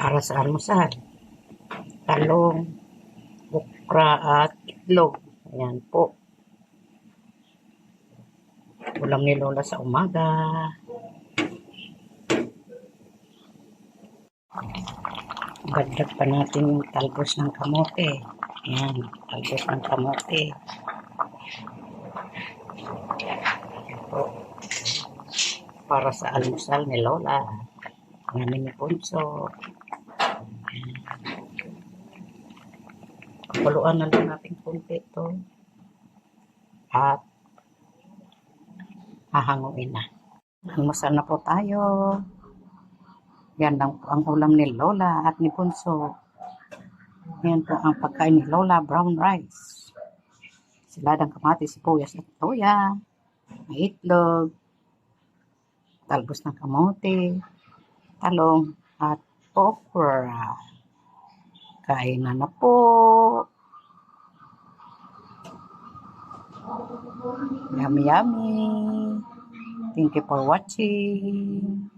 para sa almusal. Talong, okra at itlog. Ayan po. Ulam ni Lola sa umaga. Dagdag pa natin yung talbos ng kamote. Ayan, talbos ng kamote. Ayan po. Para sa almusal ni Lola. Namin ni Punso. Pakuluan na lang natin kunti ito. At hahanguin na. Almusal na po tayo. Yan lang po ang ulam ni Lola at ni Punso. Yan po ang pagkain ni Lola, brown rice. Siladang kamatis, sibuyas at toya. May itlog. Talbos ng kamote. Talong at okra. Kain na po. Yummy, yummy. Thank you for watching.